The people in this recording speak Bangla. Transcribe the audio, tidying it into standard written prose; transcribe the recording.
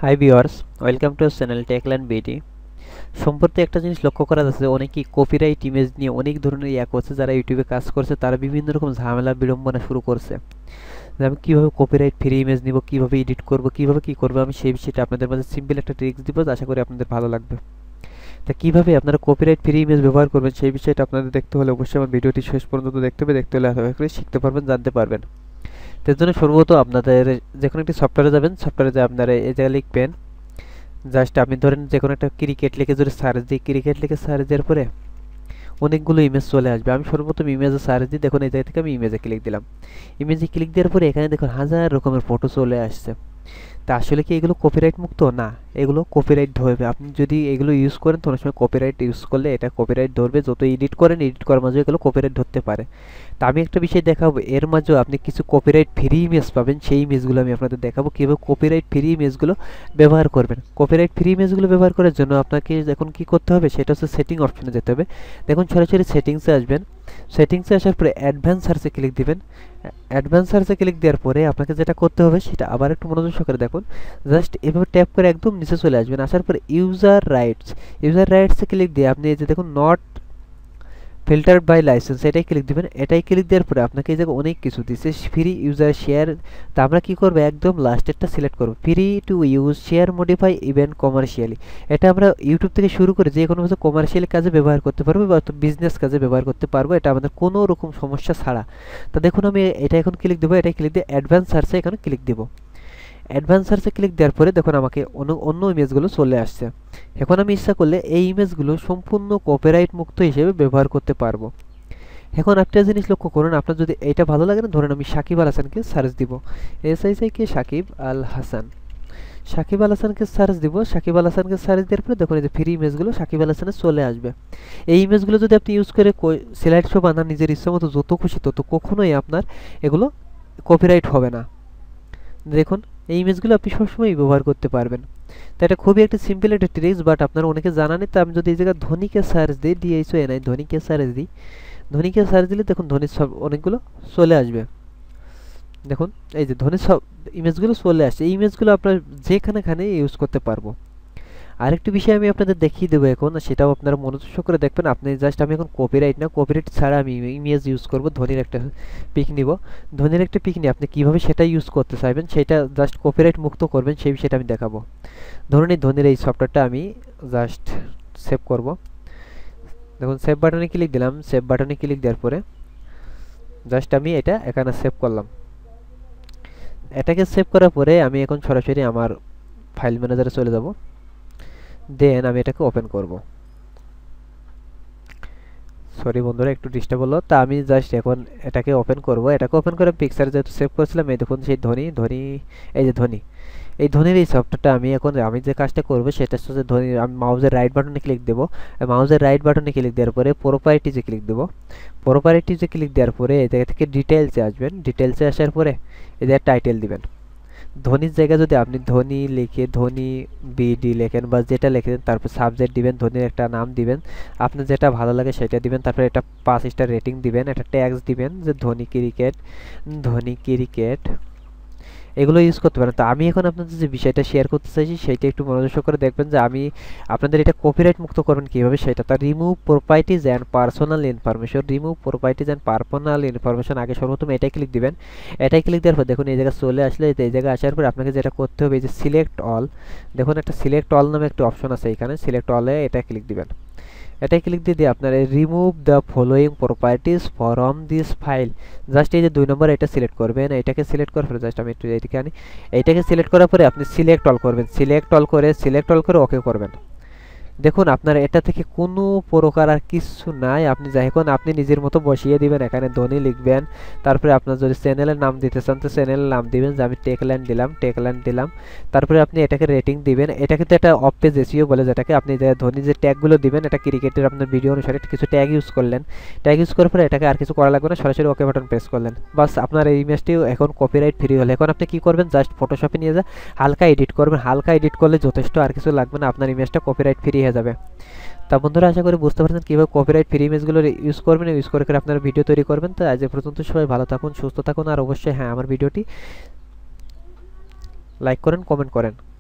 Hi viewers, welcome to channel Techland BD. সম্প্রতি একটা জিনিস লক্ষ্য করা যাচ্ছে, অনেকেই কপিরাইট ইমেজ নিয়ে অনেক ধরনের করছে। যারা ইউটিউবে কাজ করছে তারা বিভিন্ন রকম ঝামেলা বিড়ম্বনা শুরু করছে যে আমি কীভাবে কপিরাইট ফ্রি ইমেজ নিব, কীভাবে এডিট করব, কীভাবে কী করবো। আমি সেই বিষয়টা আপনাদের মাঝে সিম্পল একটা ট্রিক্স দিব, আশা করি আপনাদের ভালো লাগবে। তা কীভাবে আপনারা কপিরাইট ফ্রি ইমেজ ব্যবহার করবেন সেই বিষয়টা আপনাদের দেখতে হলে অবশ্যই আমার ভিডিওটি শেষ পর্যন্ত দেখতে হবে। দেখতে হলে আশা করি শিখতে পারবেন, জানতে পারবেন। তার জন্য সর্বপ্রথম আপনাদের যে কোনো একটি সফটওয়্যারে যাবেন। সফটওয়্যারে যে আপনারা এই জায়গায় লিখবেন, জাস্ট আপনি ধরেন যে কোনো একটা ক্রিকেট লিখে যদি সার্চ দিই, ক্রিকেট লিখে সার্চ দেওয়ার পরে অনেকগুলো ইমেজ চলে আসবে। আমি সর্বপ্রথম ইমেজে সার্চ দিই, দেখুন এই জায়গা থেকে আমি ইমেজে ক্লিক দিলাম। ইমেজে ক্লিক দেওয়ার পরে এখানে দেখুন হাজার রকমের ফটো চলে আসছে। তা আসলে কি এগুলো কপিরাইট মুক্ত? না, এগুলো কপিরাইট ধরবে। আপনি যদি এগুলো ইউজ করেন তো অনেক সময় কপিরাইট ইউজ করলে এটা কপিরাইট ধরবে। যত এডিট করেন, এডিট করার মাঝে এগুলো কপিরাইট ধরতে পারে। তা আমি একটা বিষয় দেখাবো, এর মাঝেও আপনি কিছু কপিরাইট ফ্রি ইমেজ পাবেন। সেই ইমেজগুলো আমি আপনাদের দেখাবো কীভাবে কপিরাইট ফ্রি ইমেজগুলো ব্যবহার করবেন। কপিরাইট ফ্রি ইমেজগুলো ব্যবহার করার জন্য আপনাকে এখন কি করতে হবে সেটা হচ্ছে সেটিং অপশনে যেতে হবে। দেখুন সরাসরি সেটিংসে আসবেন। সেটিংসে আসার পরে অ্যাডভান্স সার্চে ক্লিক দিবেন। অ্যাডভান্স সার্চে ক্লিক দেওয়ার পরে আপনাকে যেটা করতে হবে সেটা আবার একটু মনোযোগ সহকারে দেখুন। জাস্ট এভাবে ট্যাপ করে একদম নিচে চলে আসবেন। আসার পরে ইউজার রাইটসে ক্লিক দিয়ে আপনি এই যে দেখুন নট ফিল্টার্ড বাই লাইসেন্স, এটাই ক্লিক দিবেন। এটাই ক্লিক দেওয়ার পরে আপনাকে এই জায়গায় অনেক কিছু দিচ্ছে, ফ্রি ইউজার শেয়ার। তা আমরা কী করবো, একদম লাস্টেরটা সিলেক্ট করবো, free to use share modify event commercially. এটা আমরা ইউটিউব থেকে শুরু করে যে কোনো কমার্শিয়াল কাজে ব্যবহার করতে পারবো বা বিজনেস কাজে ব্যবহার করতে পারবো, এটা আমাদের কোনো রকম সমস্যা ছাড়া। তা দেখুন আমি এটা এখন ক্লিক দেবো, এটাই ক্লিক দিয়ে অ্যাডভান্স সার্চে এখানে ক্লিক দেবো। অ্যাডভান্স সার্চে ক্লিক দেওয়ার পরে দেখুন আমাকে অন্য ইমেজগুলো চলে আসছে। এখন আমি ইচ্ছা করলে এই ইমেজগুলো সম্পূর্ণ কপিরাইট মুক্ত হিসেবে ব্যবহার করতে পারবো। এখন একটা জিনিস লক্ষ্য করুন, আপনার যদি এইটা ভালো লাগে না, ধরেন আমি সাকিব আল হাসানকে সার্চ দিব, SIK সাকিব আল হাসান, সাকিব আল হাসানকে সার্চ দিব। সাকিব আল হাসানকে সার্চ দেওয়ার পরে দেখুন এই যে ফ্রি ইমেজগুলো সাকিব আল হাসানের চলে আসবে। এই ইমেজগুলো যদি আপনি ইউজ করে স্লাইড শো বানান নিজের ইচ্ছা মতো, যত খুশি তত, কখনোই আপনার এগুলো কপিরাইট হবে না। দেখুন এই ইমেজগুলো আপনি সবসময় ব্যবহার করতে পারবেন। তো এটা খুবই একটা সিম্পল একটা ট্রিক্স, বাট আপনারা অনেকে জানা নেই। তো আমি যদি এই জায়গায় ধোনিকে সার্চ দিই, DHONI ধোনিকে সার্চ দিই, ধোনিকে সার্চ দিলে দেখুন ধোনির সব অনেকগুলো চলে আসবে। দেখুন এই যে ধোনির সব ইমেজগুলো চলে আসছে। এই ইমেজগুলো আপনার যেখানে ইউজ করতে পারবো। আরেকটি বিষয় আমি আপনাদের দেখিয়ে দেবো এখন, সেটাও আপনারা মনোযোগ করে দেখবেন। আপনি জাস্ট আমি এখন কপিরাইট ছাড়া আমি ইমেজ ইউজ করব। ধোনির একটা পিক নিব, ধোনির একটা পিক নিয়ে আপনি কীভাবে সেটা ইউজ করতে চাইবেন, সেটা জাস্ট কপিরাইট মুক্ত করবেন, সেই বিষয়টা আমি দেখাবো। ধরুন এই ধোনির এই সফটওয়্যারটা আমি জাস্ট সেভ করব। দেখুন সেভ বাটনে ক্লিক দিলাম। সেভ বাটনে ক্লিক দেওয়ার পরে জাস্ট আমি এটা এখানে সেভ করলাম। এটাকে সেভ করার পরে আমি এখন সরাসরি আমার ফাইল ম্যানেজারে চলে যাব। দেন আমি এটাকে ওপেন করব। সরি বন্ধুরা, একটু ডিস্টার্ব হলো। তা আমি জাস্ট এখন এটাকে ওপেন করব। এটাকে ওপেন করে পিকচার যেহেতু সেভ করেছিলাম, এই দেখুন সেই ধোনি, এই যে ধোনি, এই ধোনির এই সফটওয়্যারটা আমি যে কাজটা করব সেটা হচ্ছে ধোনির, আমি মাউসের রাইট বাটনে ক্লিক দেবো। মাউসের রাইট বাটনে ক্লিক দেওয়ার পরে প্রপার্টিজে ক্লিক দেবো। প্রপার্টিজে ক্লিক দেওয়ার পরে এই জায়গা থেকে ডিটেলসে আসবেন। ডিটেলসে আসার পরে এই জায়গায় টাইটেল দিবেন। ধোনির জায়গায় যদি আপনি ধোনি লিখে ধোনি BD লেখেন বা যেটা লেখেন, তারপর সাবজেক্ট দিবেন, ধোনির একটা নাম দিবেন, আপনার যেটা ভালো লাগে সেটা দিবেন। তারপরে এটা 5 স্টার রেটিং দিবেন, এটা ট্যাগস দিবেন যে ধোনি ক্রিকেট এগুলো ইউজ করতে পারেন। তো আমি এখন আপনাদের যে বিষয়টা শেয়ার করতে চাইছি সেইটা একটু মনোযোগ করে দেখবেন যে আমি আপনাদের এটা কপিরাইট মুক্ত করবেন কীভাবে সেটা। তা remove properties and personal information, আগে সর্বপ্রথম এটাই ক্লিক দিবেন। এটাই ক্লিক দেওয়ার পর দেখুন এই জায়গায় চলে আসলে, এই জায়গায় আসার পর আপনাকে যেটা করতে হবে এই যে সিলেক্ট অল, দেখুন একটা সিলেক্ট অল নামে একটা অপশন আছে এখানে, সিলেক্ট অলে এটা ক্লিক দিবেন। এটাই ক্লিক দিয়ে আপনার remove the following properties from this file, just এই যে 2 নম্বর এটা সিলেক্ট করবেন। এটাকে সিলেক্ট করার পরে জাস্ট আমি একটু এইদিকে আনি, এইটাকে সিলেক্ট করার পরে আপনি সিলেক্ট অল করবেন। সিলেক্ট অল করে ওকে করবেন। দেখুন আপনার এটা থেকে কোনো প্রকার আর কিছু নাই। আপনি যাই এখন আপনি নিজের মতো বসিয়ে দিবেন, এখানে ধোনি লিখবেন। তারপরে আপনার যদি চ্যানেলের নাম দিতে চান তো চ্যানেলের নাম দিবেন, যে আমি টেকল্যান্ড দিলাম। তারপরে আপনি এটাকে রেটিং দিবেন। এটা কিন্তু একটা অফ পেজ এসইও বলে, যেটাকে আপনি যে ধোনি যে ট্যাগগুলো দিবেন, এটা ক্রিকেটের আপনার ভিডিও অনুসারে কিছু ট্যাগ ইউজ করলেন। ট্যাগ ইউজ করার পরে এটাকে আর কিছু করা লাগবে না, সরাসরি ওকে বাটন প্রেস করলেন, বাস আপনার এই ইমেজটিও এখন কপিরাইট ফ্রি হলো। এখন আপনি কি করবেন, জাস্ট ফটোশপে নিয়ে যা হালকা এডিট করবেন। হালকা এডিট করলে যথেষ্ট, আর কিছু লাগবে না, আপনার ইমেজটা কপিরাইট ফ্রি হয়ে যাবে। তা বন্ধুরা আশা করি বুঝতে পারছেন কীভাবে কপিরাইট ফ্রি ইমেজগুলো ইউজ করবেন, ইউজ করে আপনারা ভিডিও তৈরি করবেন। তো আজ পর্যন্ত সবাই ভালো থাকুন, সুস্থ থাকুন, আর অবশ্যই হ্যাঁ আমার ভিডিওটি লাইক করেন, কমেন্ট করেন।